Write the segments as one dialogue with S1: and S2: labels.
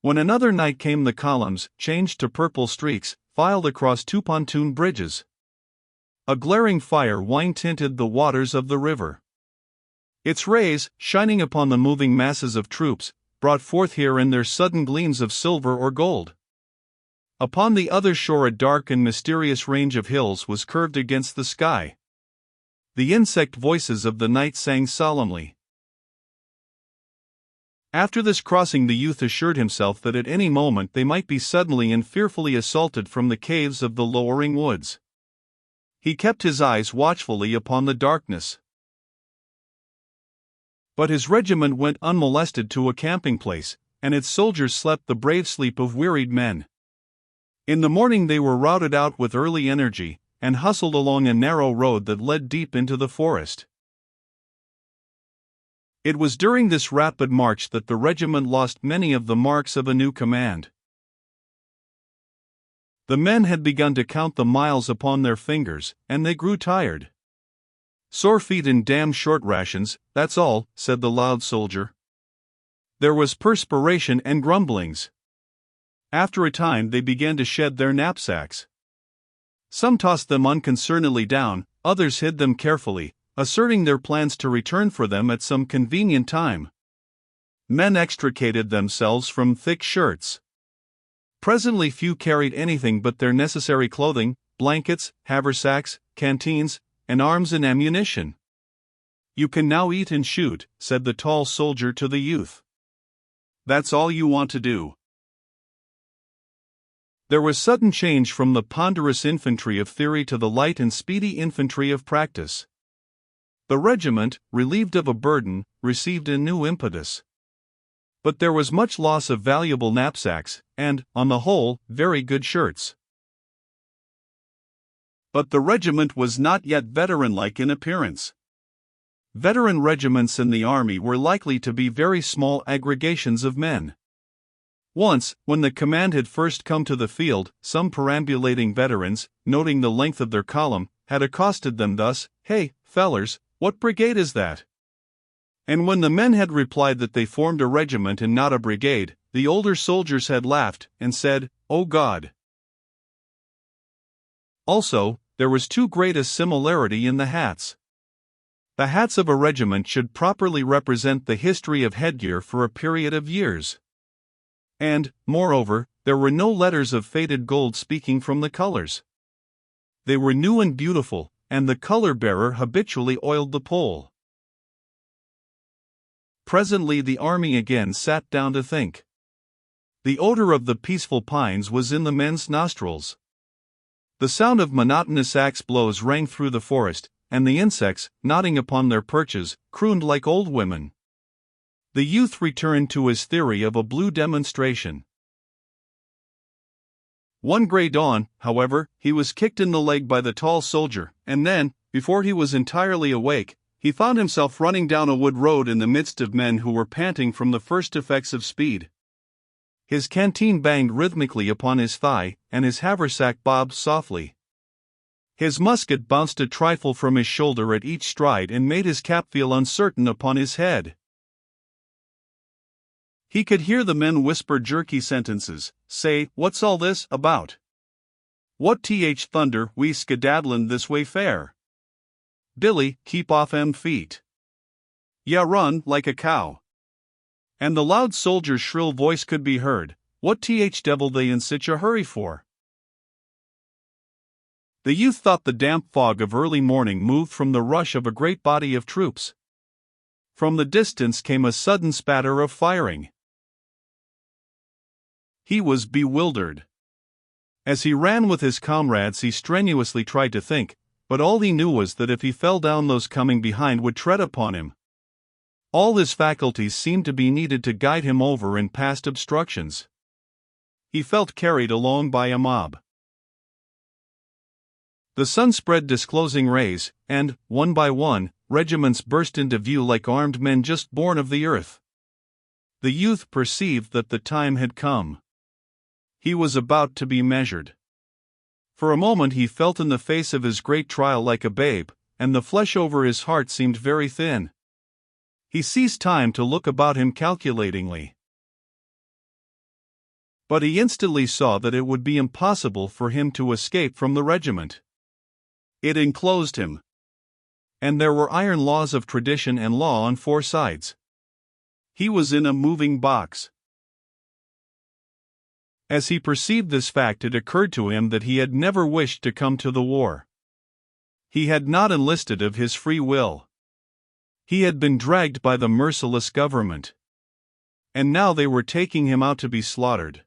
S1: When another night came, the columns, changed to purple streaks, filed across two pontoon bridges. A glaring fire wine-tinted the waters of the river. Its rays, shining upon the moving masses of troops, brought forth here and there sudden gleams of silver or gold. Upon the other shore a dark and mysterious range of hills was curved against the sky. The insect voices of the night sang solemnly. After this crossing, the youth assured himself that at any moment they might be suddenly and fearfully assaulted from the caves of the lowering woods. He kept his eyes watchfully upon the darkness. But his regiment went unmolested to a camping place, and its soldiers slept the brave sleep of wearied men. In the morning they were routed out with early energy, and hustled along a narrow road that led deep into the forest. It was during this rapid march that the regiment lost many of the marks of a new command. The men had begun to count the miles upon their fingers, and they grew tired. "Sore feet and damn short rations, that's all," said the loud soldier. There was perspiration and grumblings. After a time they began to shed their knapsacks. Some tossed them unconcernedly down, others hid them carefully, asserting their plans to return for them at some convenient time. Men extricated themselves from thick shirts. Presently few carried anything but their necessary clothing, blankets, haversacks, canteens, and arms and ammunition. "You can now eat and shoot," said the tall soldier to the youth. "That's all you want to do." There was sudden change from the ponderous infantry of theory to the light and speedy infantry of practice. The regiment, relieved of a burden, received a new impetus. But there was much loss of valuable knapsacks, and, on the whole, very good shirts. But the regiment was not yet veteran-like in appearance. Veteran regiments in the army were likely to be very small aggregations of men. Once, when the command had first come to the field, some perambulating veterans, noting the length of their column, had accosted them thus: "Hey, fellers, what brigade is that?" And when the men had replied that they formed a regiment and not a brigade, the older soldiers had laughed and said, "Oh God!" Also, there was too great a similarity in the hats. The hats of a regiment should properly represent the history of headgear for a period of years. And, moreover, there were no letters of faded gold speaking from the colors. They were new and beautiful, and the color-bearer habitually oiled the pole. Presently the army again sat down to think. The odor of the peaceful pines was in the men's nostrils. The sound of monotonous axe blows rang through the forest, and the insects, nodding upon their perches, crooned like old women. The youth returned to his theory of a blue demonstration. One gray dawn, however, he was kicked in the leg by the tall soldier, and then, before he was entirely awake, he found himself running down a wood road in the midst of men who were panting from the first effects of speed. His canteen banged rhythmically upon his thigh, and his haversack bobbed softly. His musket bounced a trifle from his shoulder at each stride and made his cap feel uncertain upon his head. He could hear the men whisper jerky sentences, say, "What's all this about? What th thunder we skedaddlin' this way fair? Billy, keep off 'em feet. Ya run like a cow." And the loud soldier's shrill voice could be heard, "What th devil they in sich a hurry for?" The youth thought the damp fog of early morning moved from the rush of a great body of troops. From the distance came a sudden spatter of firing. He was bewildered. As he ran with his comrades he strenuously tried to think, but all he knew was that if he fell down those coming behind would tread upon him. All his faculties seemed to be needed to guide him over and past obstructions. He felt carried along by a mob. The sun spread disclosing rays, and, one by one, regiments burst into view like armed men just born of the earth. The youth perceived that the time had come. He was about to be measured. For a moment he felt in the face of his great trial like a babe, and the flesh over his heart seemed very thin. He seized time to look about him calculatingly. But he instantly saw that it would be impossible for him to escape from the regiment. It enclosed him. And there were iron laws of tradition and law on four sides. He was in a moving box. As he perceived this fact, it occurred to him that he had never wished to come to the war. He had not enlisted of his free will. He had been dragged by the merciless government. And now they were taking him out to be slaughtered.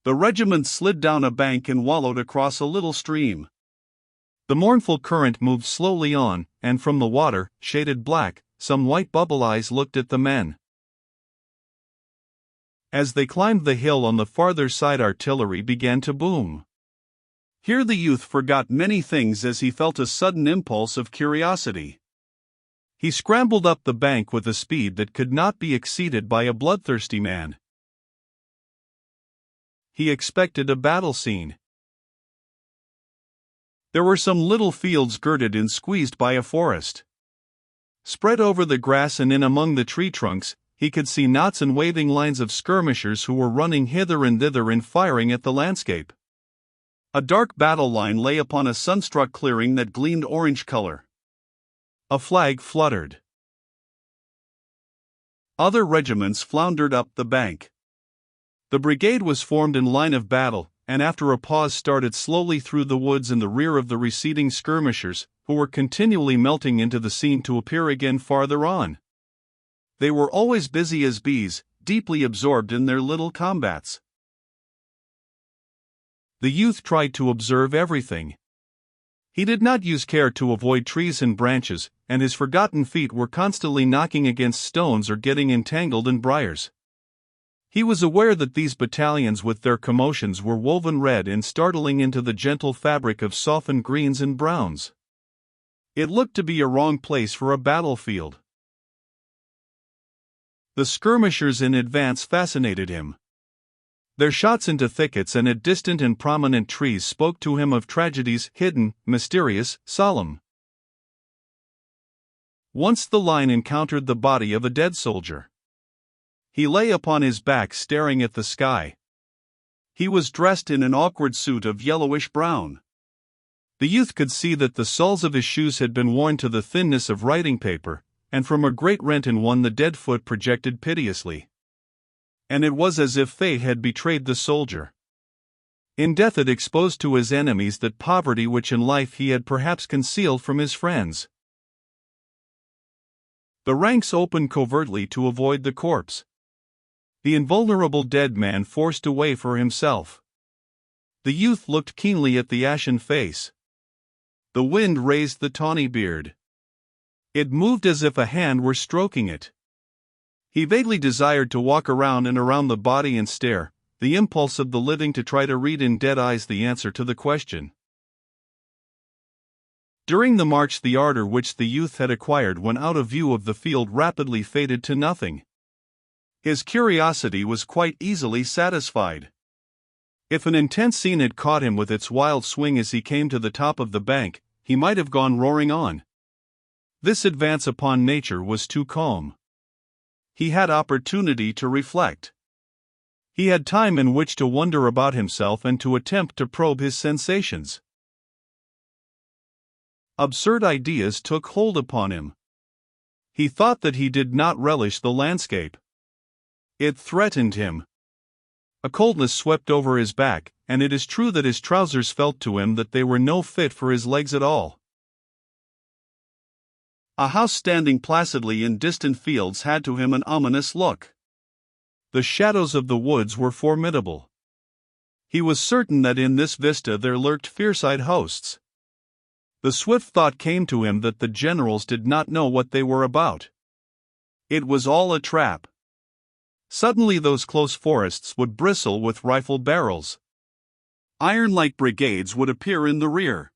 S1: The regiment slid down a bank and wallowed across a little stream. The mournful current moved slowly on, and from the water, shaded black, some white bubble eyes looked at the men. As they climbed the hill on the farther side, artillery began to boom. Here the youth forgot many things as he felt a sudden impulse of curiosity. He scrambled up the bank with a speed that could not be exceeded by a bloodthirsty man. He expected a battle scene. There were some little fields girded and squeezed by a forest. Spread over the grass and in among the tree trunks, he could see knots and waving lines of skirmishers who were running hither and thither and firing at the landscape. A dark battle line lay upon a sunstruck clearing that gleamed orange color. A flag fluttered. Other regiments floundered up the bank. The brigade was formed in line of battle, and after a pause started slowly through the woods in the rear of the receding skirmishers, who were continually melting into the scene to appear again farther on. They were always busy as bees, deeply absorbed in their little combats. The youth tried to observe everything. He did not use care to avoid trees and branches, and his forgotten feet were constantly knocking against stones or getting entangled in briars. He was aware that these battalions with their commotions were woven red and startling into the gentle fabric of softened greens and browns. It looked to be a wrong place for a battlefield. The skirmishers in advance fascinated him. Their shots into thickets and at distant and prominent trees spoke to him of tragedies hidden, mysterious, solemn. Once the line encountered the body of a dead soldier. He lay upon his back staring at the sky. He was dressed in an awkward suit of yellowish-brown. The youth could see that the soles of his shoes had been worn to the thinness of writing paper, and from a great rent in one the dead foot projected piteously. And it was as if fate had betrayed the soldier. In death it exposed to his enemies that poverty which in life he had perhaps concealed from his friends. The ranks opened covertly to avoid the corpse. The invulnerable dead man forced a way for himself. The youth looked keenly at the ashen face. The wind raised the tawny beard. It moved as if a hand were stroking it. He vaguely desired to walk around and around the body and stare, the impulse of the living to try to read in dead eyes the answer to the question. During the march the ardor which the youth had acquired when out of view of the field rapidly faded to nothing. His curiosity was quite easily satisfied. If an intense scene had caught him with its wild swing as he came to the top of the bank, he might have gone roaring on. This advance upon nature was too calm. He had opportunity to reflect. He had time in which to wonder about himself and to attempt to probe his sensations. Absurd ideas took hold upon him. He thought that he did not relish the landscape. It threatened him. A coldness swept over his back, and it is true that his trousers felt to him that they were no fit for his legs at all. A house standing placidly in distant fields had to him an ominous look. The shadows of the woods were formidable. He was certain that in this vista there lurked fierce-eyed hosts. The swift thought came to him that the generals did not know what they were about. It was all a trap. Suddenly those close forests would bristle with rifle barrels. Iron-like brigades would appear in the rear.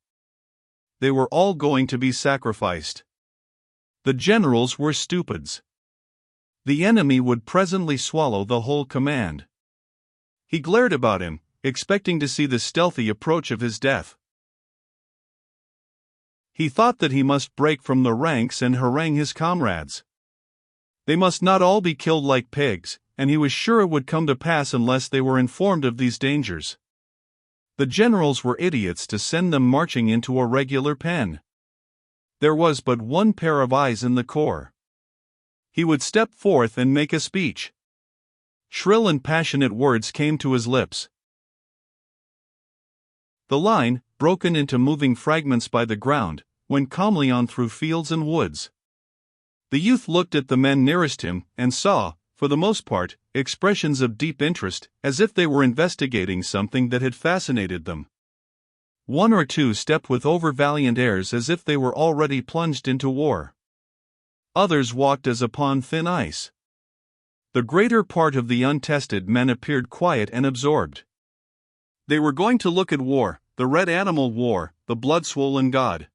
S1: They were all going to be sacrificed. The generals were stupids. The enemy would presently swallow the whole command. He glared about him, expecting to see the stealthy approach of his death. He thought that he must break from the ranks and harangue his comrades. They must not all be killed like pigs, and he was sure it would come to pass unless they were informed of these dangers. The generals were idiots to send them marching into a regular pen. There was but one pair of eyes in the corps. He would step forth and make a speech. Shrill and passionate words came to his lips. The line, broken into moving fragments by the ground, went calmly on through fields and woods. The youth looked at the men nearest him and saw, for the most part, expressions of deep interest, as if they were investigating something that had fascinated them. One or two stepped with over-valiant airs as if they were already plunged into war. Others walked as upon thin ice. The greater part of the untested men appeared quiet and absorbed. They were going to look at war, the red animal war, the blood-swollen god.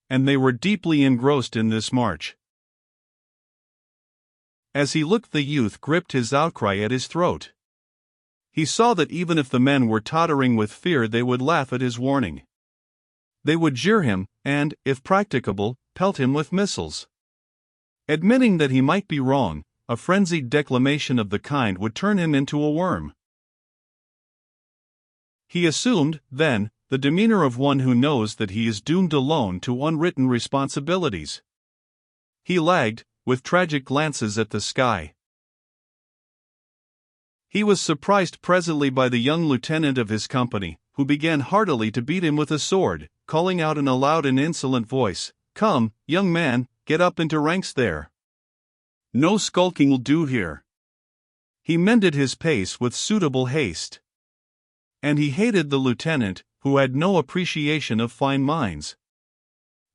S1: And they were deeply engrossed in this march. As he looked, the youth gripped his outcry at his throat. He saw that even if the men were tottering with fear, they would laugh at his warning. They would jeer him, and, if practicable, pelt him with missiles. Admitting that he might be wrong, a frenzied declamation of the kind would turn him into a worm. He assumed, then, the demeanor of one who knows that he is doomed alone to unwritten responsibilities. He lagged, with tragic glances at the sky. He was surprised presently by the young lieutenant of his company, who began heartily to beat him with a sword, calling out in a loud and insolent voice, "Come, young man, get up into ranks there. No skulking will do here." He mended his pace with suitable haste. And he hated the lieutenant, who had no appreciation of fine minds.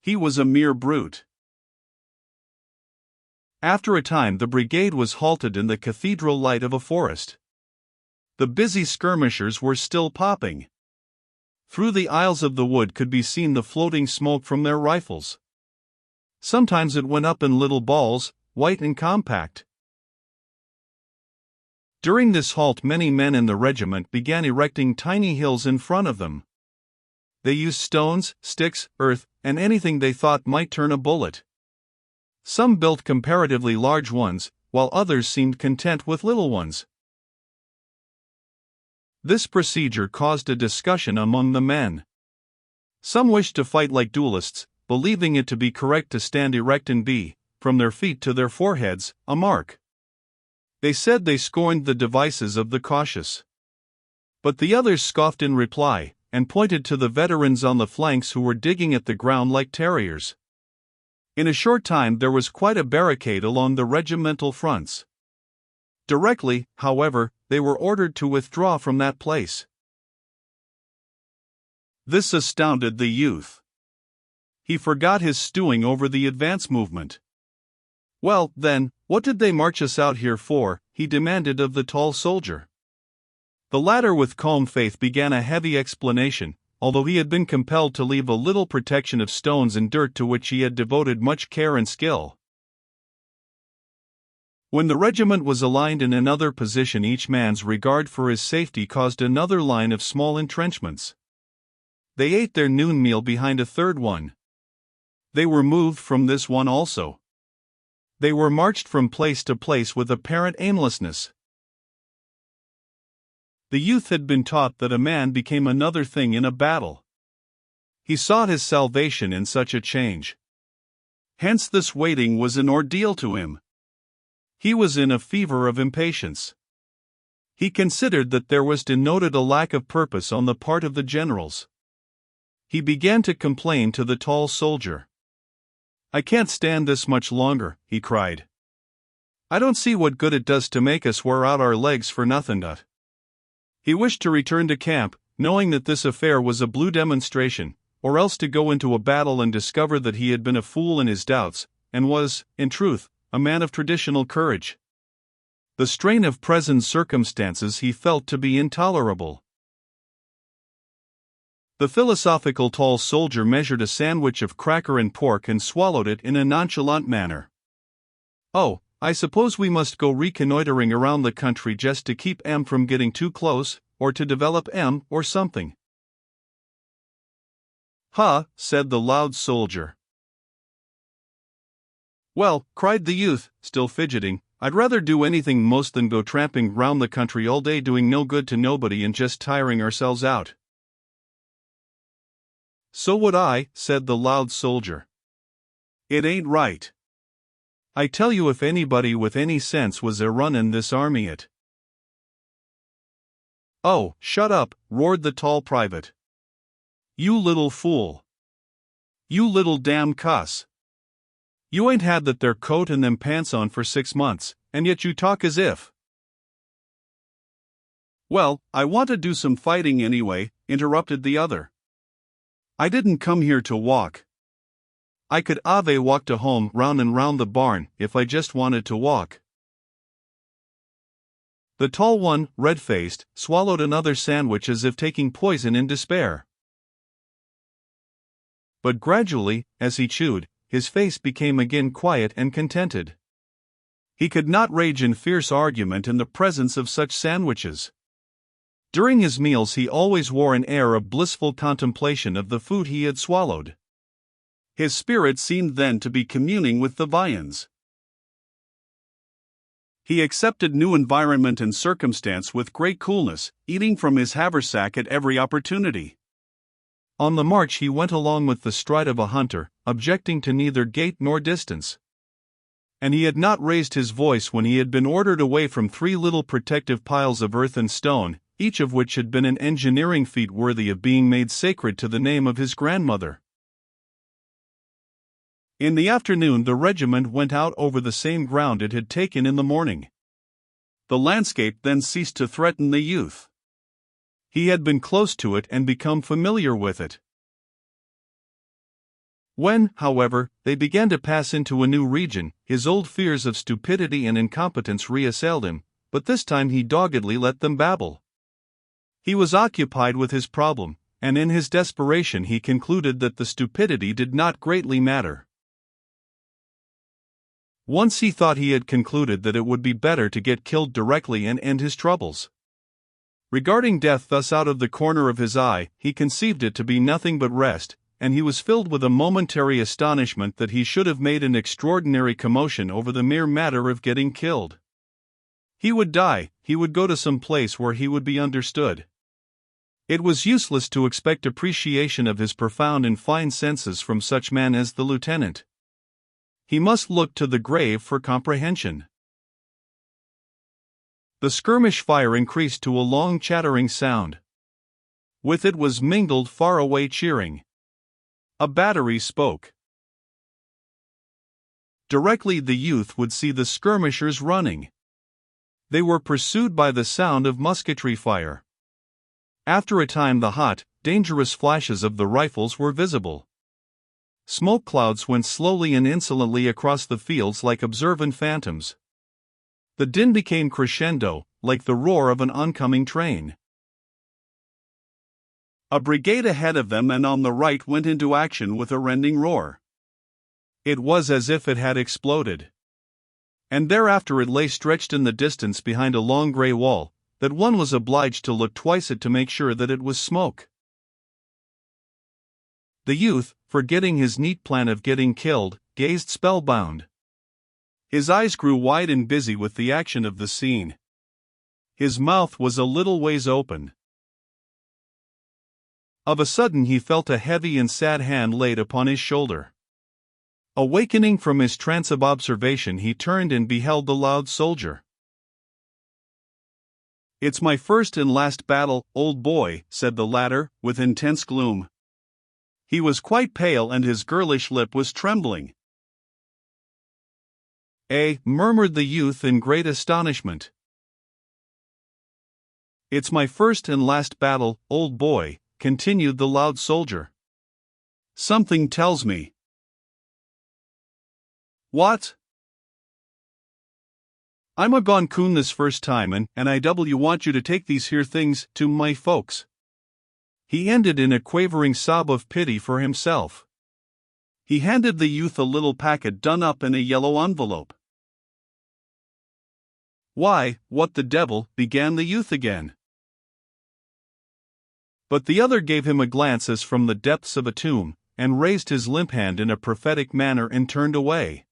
S1: He was a mere brute. After a time the brigade was halted in the cathedral light of a forest. The busy skirmishers were still popping. Through the aisles of the wood could be seen the floating smoke from their rifles. Sometimes it went up in little balls, white and compact. During this halt many men in the regiment began erecting tiny hills in front of them. They used stones, sticks, earth, and anything they thought might turn a bullet. Some built comparatively large ones, while others seemed content with little ones. This procedure caused a discussion among the men. Some wished to fight like duelists, believing it to be correct to stand erect and be, from their feet to their foreheads, a mark. They said they scorned the devices of the cautious. But the others scoffed in reply, and pointed to the veterans on the flanks who were digging at the ground like terriers. In a short time there was quite a barricade along the regimental fronts. Directly, however, they were ordered to withdraw from that place. This astounded the youth. He forgot his stewing over the advance movement. "Well, then, what did they march us out here for?" he demanded of the tall soldier. The latter with calm faith began a heavy explanation, although he had been compelled to leave a little protection of stones and dirt to which he had devoted much care and skill. When the regiment was aligned in another position, each man's regard for his safety caused another line of small entrenchments. They ate their noon meal behind a third one. They were moved from this one also. They were marched from place to place with apparent aimlessness. The youth had been taught that a man became another thing in a battle. He sought his salvation in such a change. Hence this waiting was an ordeal to him. He was in a fever of impatience. He considered that there was denoted a lack of purpose on the part of the generals. He began to complain to the tall soldier. "I can't stand this much longer," he cried. "I don't see what good it does to make us wear out our legs for nothing." He wished to return to camp, knowing that this affair was a blue demonstration, or else to go into a battle and discover that he had been a fool in his doubts, and was, in truth, a man of traditional courage. The strain of present circumstances he felt to be intolerable. The philosophical tall soldier measured a sandwich of cracker and pork and swallowed it in a nonchalant manner. "Oh, I suppose we must go reconnoitering around the country just to keep M from getting too close, or to develop M or something." "Ha," said the loud soldier. "Well," cried the youth, still fidgeting, I'd rather do anything most than go tramping round the country all day doing no good to nobody and just tiring ourselves out." "So would I," said the loud soldier. "It ain't right. I tell you, if anybody with any sense was runnin' this army it." "Oh, shut up," roared the tall private. "You little fool. You little damn cuss. You ain't had that there coat and them pants on for 6 months, and yet you talk as if—" "Well, I want to do some fighting anyway," interrupted the other. "I didn't come here to walk. I could ave walk to home round and round the barn if I just wanted to walk." The tall one, red-faced, swallowed another sandwich as if taking poison in despair. But gradually, as he chewed, his face became again quiet and contented. He could not rage in fierce argument in the presence of such sandwiches. During his meals he always wore an air of blissful contemplation of the food he had swallowed. His spirit seemed then to be communing with the viands. He accepted new environment and circumstance with great coolness, eating from his haversack at every opportunity. On the march he went along with the stride of a hunter, objecting to neither gait nor distance. And he had not raised his voice when he had been ordered away from 3 little protective piles of earth and stone, each of which had been an engineering feat worthy of being made sacred to the name of his grandmother. In the afternoon the regiment went out over the same ground it had taken in the morning. The landscape then ceased to threaten the youth. He had been close to it and become familiar with it. When, however, they began to pass into a new region, his old fears of stupidity and incompetence reassailed him, but this time he doggedly let them babble. He was occupied with his problem, and in his desperation he concluded that the stupidity did not greatly matter. Once he thought he had concluded that it would be better to get killed directly and end his troubles. Regarding death thus out of the corner of his eye, he conceived it to be nothing but rest, and he was filled with a momentary astonishment that he should have made an extraordinary commotion over the mere matter of getting killed. He would die, he would go to some place where he would be understood. It was useless to expect appreciation of his profound and fine senses from such man as the lieutenant. He must look to the grave for comprehension. The skirmish fire increased to a long chattering sound. With it was mingled far-away cheering. A battery spoke. Directly the youth would see the skirmishers running. They were pursued by the sound of musketry fire. After a time the hot, dangerous flashes of the rifles were visible. Smoke clouds went slowly and insolently across the fields like observant phantoms. The din became crescendo, like the roar of an oncoming train. A brigade ahead of them and on the right went into action with a rending roar. It was as if it had exploded. And thereafter it lay stretched in the distance behind a long grey wall, that one was obliged to look twice at to make sure that it was smoke. The youth, forgetting his neat plan of getting killed, gazed spellbound. His eyes grew wide and busy with the action of the scene. His mouth was a little ways open. Of a sudden he felt a heavy and sad hand laid upon his shoulder. Awakening from his trance of observation, he turned and beheld the loud soldier. "It's my first and last battle, old boy," said the latter, with intense gloom. He was quite pale and his girlish lip was trembling. "Eh?" murmured the youth in great astonishment. "It's my first and last battle, old boy," continued the loud soldier. "Something tells me—" "What?" "I'm a gone coon this first time and I want you to take these here things to my folks." He ended in a quavering sob of pity for himself. He handed the youth a little packet done up in a yellow envelope. "Why, what the devil," began the youth again. But the other gave him a glance as from the depths of a tomb, and raised his limp hand in a prophetic manner and turned away.